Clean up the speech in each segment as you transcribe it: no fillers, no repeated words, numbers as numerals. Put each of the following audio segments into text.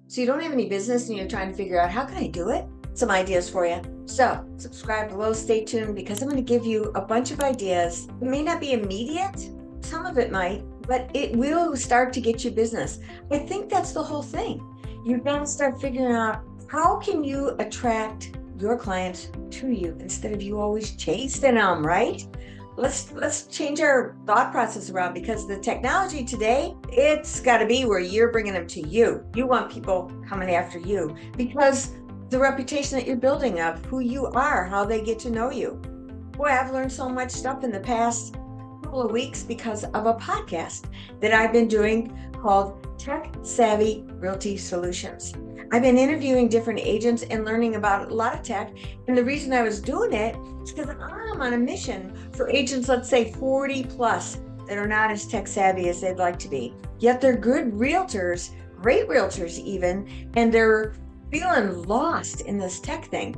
So you don't have any business and you're trying to figure out, how can I do it? Some ideas for you. So subscribe below, stay tuned, because I'm going to give you a bunch of ideas. It may not be immediate, some of it might, but it will start to get you business. I think that's the whole thing. You've got to start figuring out, how can you attract your clients to you instead of you always chasing them, right? Let's change our thought process around, because the technology today, it's got to be where you're bringing them to you. You want people coming after you, because the reputation that you're building of who you are, how they get to know you. Boy, I've learned so much stuff in the past couple of weeks because of a podcast that I've been doing called Tech Savvy Realty Solutions. I've been interviewing different agents and learning about a lot of tech. And the reason I was doing it is because I'm on a mission for agents, let's say 40 plus, that are not as tech savvy as they'd like to be. Yet they're good realtors, great realtors even, and they're feeling lost in this tech thing.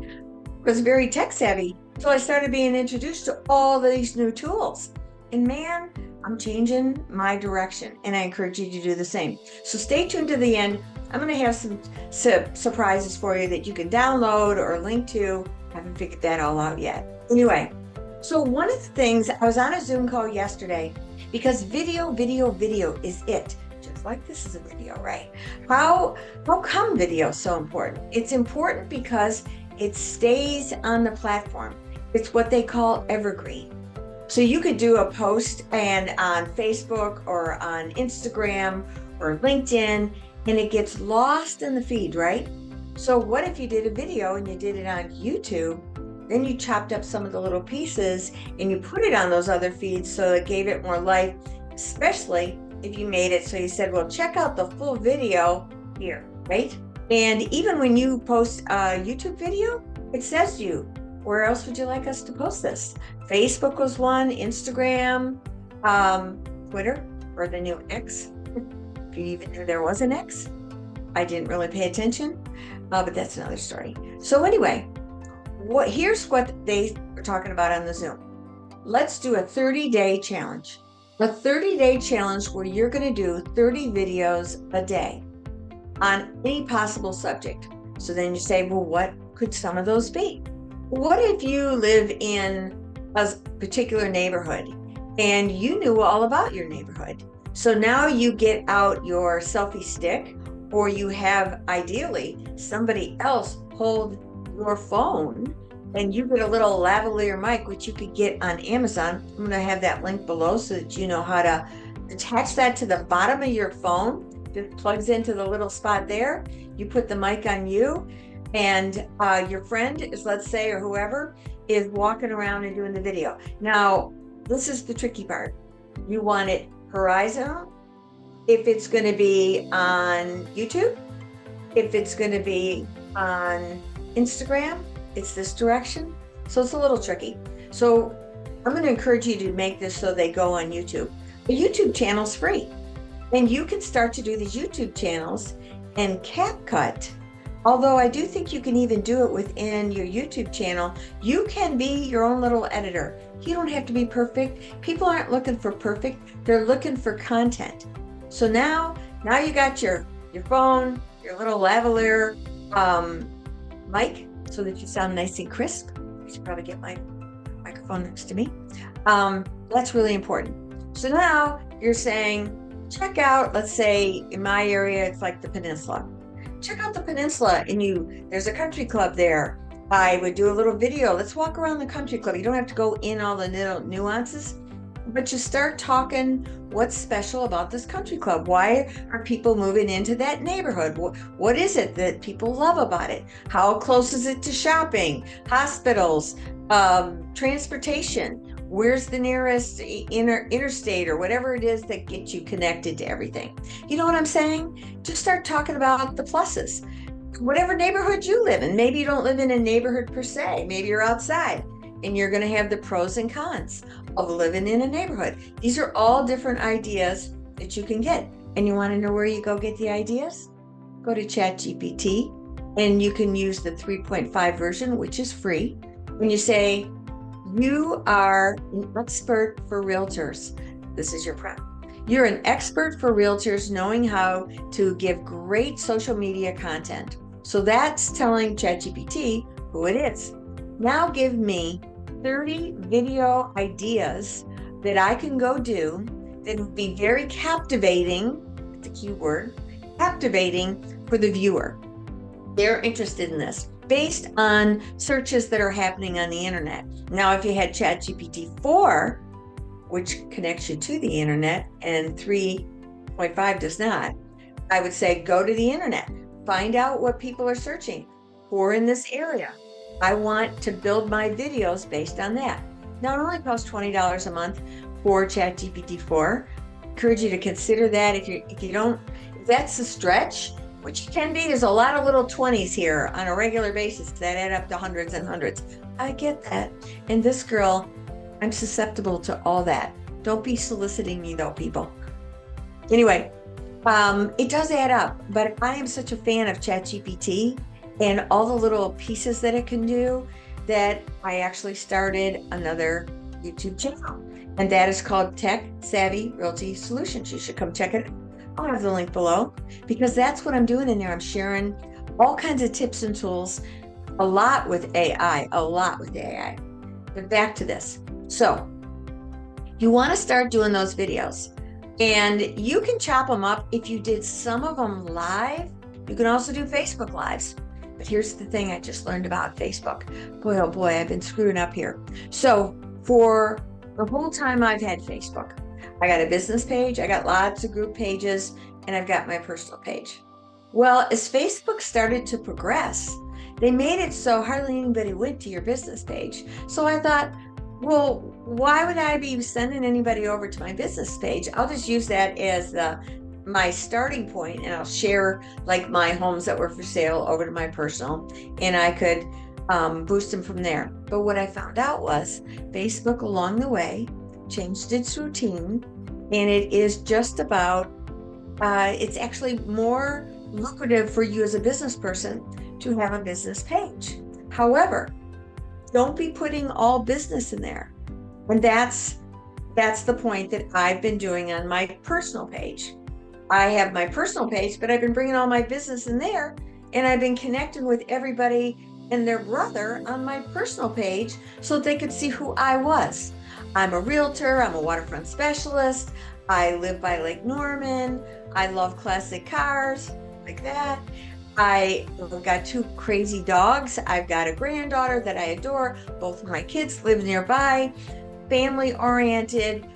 I was very tech savvy, so I started being introduced to all these new tools. And man, I'm changing my direction, and I encourage you to do the same. So stay tuned to the end. I'm going to have some surprises for you that you can download or link to. I haven't figured that all out yet. Anyway, so one of the things, I was on a Zoom call yesterday, because video is it. Just like this is a video, right? How come video is so important? It's important because it stays on the platform. It's what they call evergreen. So you could do a post and on Facebook or on Instagram or LinkedIn, and it gets lost in the feed, right? So what if you did a video and you did it on YouTube, then you chopped up some of the little pieces and you put it on those other feeds, so it gave it more life, especially if you made it so you said, well, check out the full video here, right? And even when you post a YouTube video, it says to you, where else would you like us to post this? Facebook was one, Instagram, Twitter, or the new X. If you even knew there was an X. I didn't really pay attention, but that's another story. So anyway, here's what they were talking about on the Zoom. Let's do a 30-day challenge. A 30-day challenge where you're going to do 30 videos a day on any possible subject. So then you say, well, what could some of those be? What if you live in a particular neighborhood and you knew all about your neighborhood? So now you get out your selfie stick, or you have ideally somebody else hold your phone, and you get a little lavalier mic, which you could get on Amazon. I'm going to have that link below so that you know how to attach that to the bottom of your phone. It plugs into the little spot there. You put the mic on you, and your friend is, let's say, or whoever is walking around and doing the video. Now, this is the tricky part. You want it horizontal, if it's going to be on YouTube, if it's going to be on Instagram, it's this direction. So it's a little tricky. So I'm going to encourage you to make this so they go on YouTube. The YouTube channel's free, and you can start to do these YouTube channels and CapCut. Although I do think you can even do it within your YouTube channel. You can be your own little editor. You don't have to be perfect. People aren't looking for perfect. They're looking for content. So now you got your phone, your little lavalier mic, so that you sound nice and crisp. I should probably get my microphone next to me. That's really important. So now you're saying, check out, let's say in my area, it's like the peninsula. Check out the peninsula, and there's a country club there. I would do a little video. Let's walk around the country club. You don't have to go in all the little nuances, but you start talking what's special about this country club. Why are people moving into that neighborhood? What is it that people love about it? How close is it to shopping, hospitals, transportation? Where's the nearest interstate or whatever it is that gets you connected to everything? You know what I'm saying? Just start talking about the pluses. Whatever neighborhood you live in, maybe you don't live in a neighborhood per se, maybe you're outside, and you're going to have the pros and cons of living in a neighborhood. These are all different ideas that you can get. And you want to know where you go get the ideas? Go to ChatGPT, and you can use the 3.5 version, which is free. When you say, you are an expert for realtors, this is your prompt. You're an expert for realtors knowing how to give great social media content. So that's telling ChatGPT who it is. Now give me 30 video ideas that I can go do that would be very captivating, the key word, captivating for the viewer. They're interested in this based on searches that are happening on the internet. Now, if you had ChatGPT 4, which connects you to the internet, and 3.5 does not, I would say go to the internet, find out what people are searching for in this area. I want to build my videos based on that. Now, it only costs $20 a month for ChatGPT 4. I encourage you to consider that. If that's a stretch, which can be, there's a lot of little 20s here on a regular basis that add up to hundreds and hundreds. I get that. And this girl, I'm susceptible to all that. Don't be soliciting me though, people. Anyway, it does add up, but I am such a fan of ChatGPT and all the little pieces that it can do that I actually started another YouTube channel, and that is called Tech Savvy Realty Solutions. You should come check it out. I'll have the link below, because that's what I'm doing in there. I'm sharing all kinds of tips and tools, a lot with AI. But back to this. So you want to start doing those videos, and you can chop them up. If you did some of them live, you can also do Facebook Lives. But here's the thing I just learned about Facebook. Boy, oh boy, I've been screwing up here. So for the whole time I've had Facebook, I got a business page, I got lots of group pages, and I've got my personal page. Well, as Facebook started to progress, they made it so hardly anybody went to your business page. So I thought, well, why would I be sending anybody over to my business page? I'll just use that as my starting point, and I'll share like my homes that were for sale over to my personal, and I could boost them from there. But what I found out was Facebook along the way changed its routine, and it is just about, it's actually more lucrative for you as a business person to have a business page. However, don't be putting all business in there. And that's the point that I've been doing on my personal page. I have my personal page, but I've been bringing all my business in there, and I've been connecting with everybody and their brother on my personal page so that they could see who I was. I'm a realtor, I'm a waterfront specialist, I live by Lake Norman, I love classic cars, like that. I've got 2 crazy dogs. I've got a granddaughter that I adore. Both of my kids live nearby. Family oriented,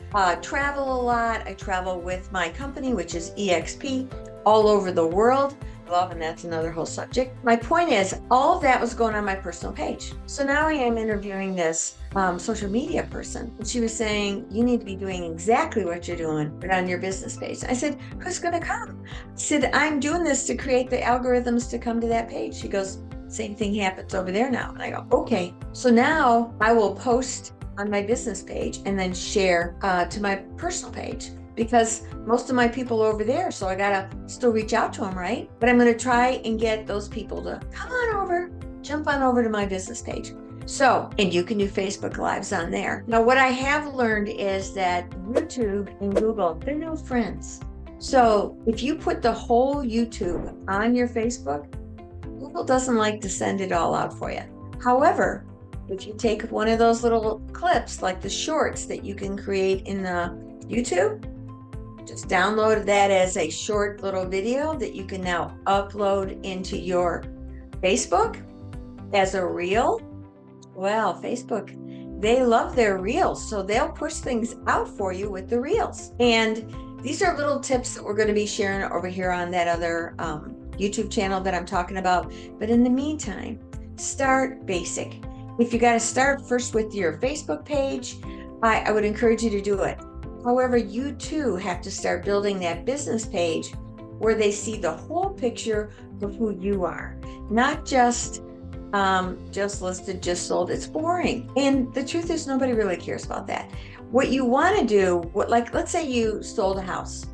travel a lot. I travel with my company, which is EXP, all over the world. Love, and that's another whole subject. My point is, all of that was going on my personal page. So now I am interviewing this social media person. And she was saying, you need to be doing exactly what you're doing, but on your business page. I said, who's going to come? I said, I'm doing this to create the algorithms to come to that page. She goes, same thing happens over there now. And I go, okay. So now I will post on my business page and then share to my personal page, because most of my people are over there, so I gotta still reach out to them, right? But I'm gonna try and get those people to come on over, jump on over to my business page. So, and you can do Facebook Lives on there. Now, what I have learned is that YouTube and Google, they're no friends. So if you put the whole YouTube on your Facebook, Google doesn't like to send it all out for you. However, if you take one of those little clips, like the shorts that you can create in YouTube, just download that as a short little video that you can now upload into your Facebook as a reel. Well, Facebook, they love their reels, so they'll push things out for you with the reels. And these are little tips that we're going to be sharing over here on that other YouTube channel that I'm talking about. But in the meantime, start basic. If you got to start first with your Facebook page, I would encourage you to do it. However, you too have to start building that business page where they see the whole picture of who you are, not just listed, just sold. It's boring. And the truth is, nobody really cares about that. What you want to do, like, let's say you sold a house,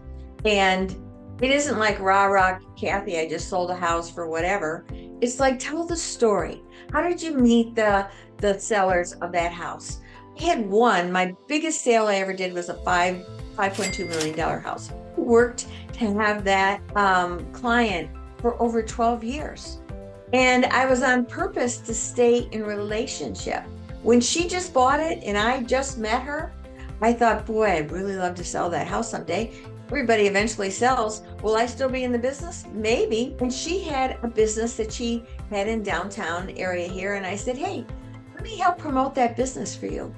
and it isn't like, rah, rah, Kathy, I just sold a house for whatever. It's like, tell the story. How did you meet the sellers of that house? I had one, my biggest sale I ever did was a $5.2 million house. I worked to have that client for over 12 years. And I was on purpose to stay in relationship. When she just bought it and I just met her, I thought, boy, I'd really love to sell that house someday. Everybody eventually sells. Will I still be in the business? Maybe. And she had a business that she had in downtown area here. And I said, hey, let me help promote that business for you.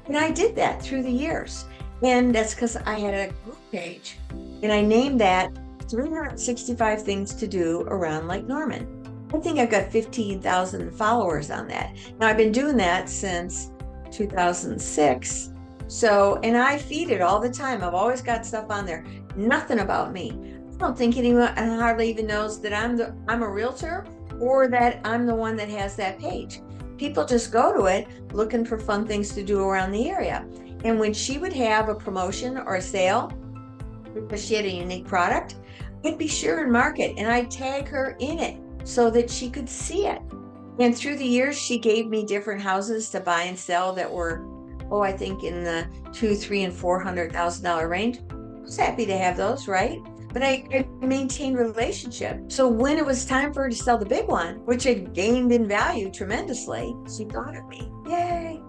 And I did that through the years. And that's because I had a group page. And I named that 365 Things to Do Around Lake Norman. I think I've got 15,000 followers on that. Now, I've been doing that since 2006. So, and I feed it all the time. I've always got stuff on there. Nothing about me. I don't think anyone hardly even knows that I'm a realtor or that I'm the one that has that page. People just go to it looking for fun things to do around the area. And when she would have a promotion or a sale, because she had a unique product, I'd be sure and mark it, and I'd tag her in it so that she could see it. And through the years, she gave me different houses to buy and sell that were, I think in the $200,000, $300,000, and $400,000 range. I was happy to have those, right? But I maintained relationship. So when it was time for her to sell the big one, which had gained in value tremendously, she thought of me. Yay.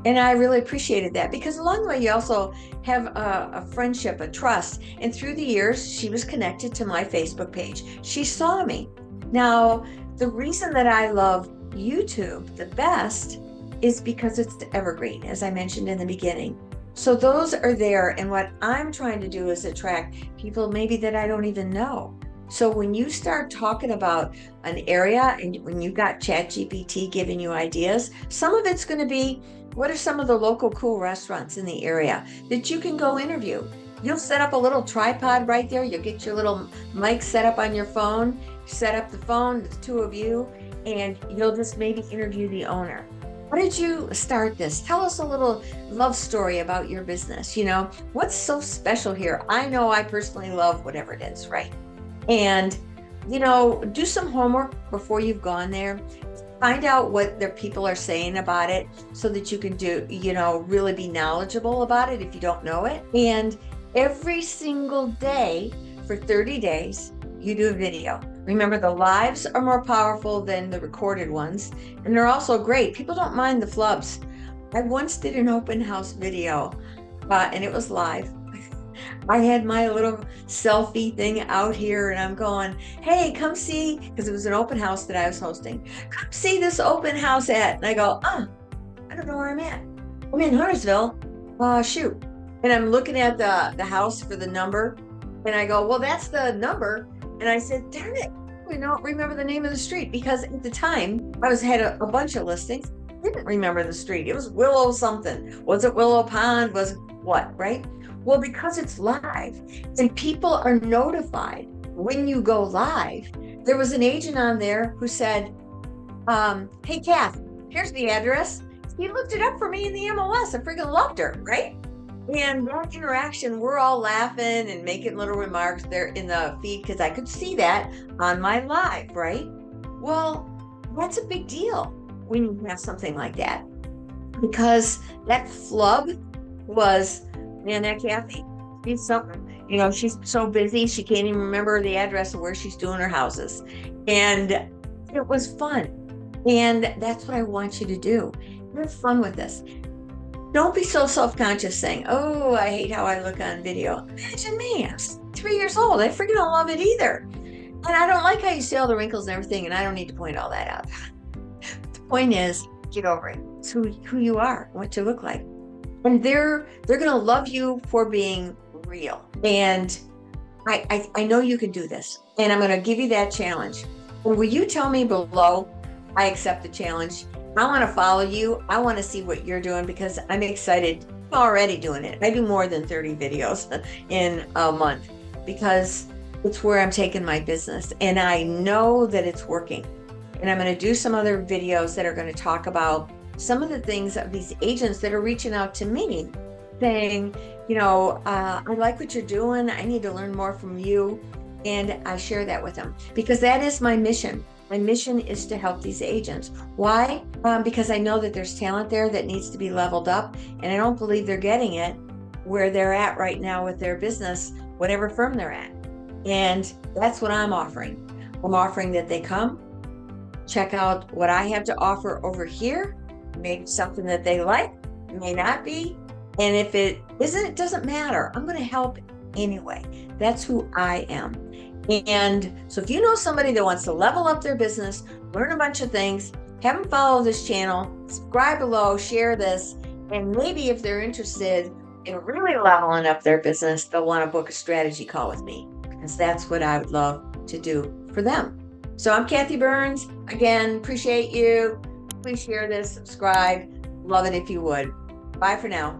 And I really appreciated that, because along the way, you also have a friendship, a trust. And through the years, she was connected to my Facebook page. She saw me. Now, the reason that I love YouTube the best is because it's evergreen, as I mentioned in the beginning. So those are there. And what I'm trying to do is attract people maybe that I don't even know. So when you start talking about an area and when you've got ChatGPT giving you ideas, some of it's going to be, what are some of the local cool restaurants in the area that you can go interview? You'll set up a little tripod right there. You'll get your little mic set up on your phone, set up the phone, the two of you, and you'll just maybe interview the owner. How did you start this? Tell us a little love story about your business. You know, what's so special here? I know I personally love whatever it is, right? And, you know, do some homework before you've gone there. Find out what their people are saying about it so that you can do, you know, really be knowledgeable about it if you don't know it. And every single day for 30 days, you do a video. Remember, the lives are more powerful than the recorded ones. And they're also great. People don't mind the flubs. I once did an open house video and it was live. I had my little selfie thing out here and I'm going, hey, come see, because it was an open house that I was hosting. Come see this open house at, and I go, I don't know where I'm at. I'm in Huntersville. Shoot. And I'm looking at the house for the number and I go, well, that's the number. And I said, darn it, we don't remember the name of the street, because at the time I had a bunch of listings. I didn't remember the street. It was Willow something. Was it Willow Pond? Was it what, right? Well, because it's live and people are notified when you go live. There was an agent on there who said, hey, Kath, here's the address. He looked it up for me in the MLS. I freaking loved her, right? And that interaction, we're all laughing and making little remarks there in the feed because I could see that on my live, right? Well, that's a big deal when you have something like that, because that flub was, man, that Kathy, she's something. You know, she's so busy, she can't even remember the address of where she's doing her houses. And it was fun. And that's what I want you to do. Have fun with this. Don't be so self-conscious saying, oh, I hate how I look on video. Imagine me, I'm 3 years old. I freaking don't love it either. And I don't like how you see all the wrinkles and everything, and I don't need to point all that out. The point is, get over it. It's who you are, what you look like. And they're going to love you for being real. And I know you can do this. And I'm going to give you that challenge. And will you tell me below, I accept the challenge. I want to follow you. I want to see what you're doing because I'm excited. I'm already doing it. I do more than 30 videos in a month because it's where I'm taking my business. And I know that it's working. And I'm going to do some other videos that are going to talk about some of the things of these agents that are reaching out to me saying, you know, I like what you're doing. I need to learn more from you. And I share that with them because that is my mission. My mission is to help these agents. Why? Because I know that there's talent there that needs to be leveled up, and I don't believe they're getting it where they're at right now with their business, whatever firm they're at. And that's what I'm offering. I'm offering that they come, check out what I have to offer over here, maybe something that they like, may not be. And if it isn't, it doesn't matter. I'm going to help anyway. That's who I am. And so if you know somebody that wants to level up their business, learn a bunch of things, have them follow this channel, subscribe below, share this, and maybe if they're interested in really leveling up their business, they'll want to book a strategy call with me, because that's what I would love to do for them. So I'm Kathy Burns. Again, appreciate you. Please share this, subscribe. Love it if you would. Bye for now.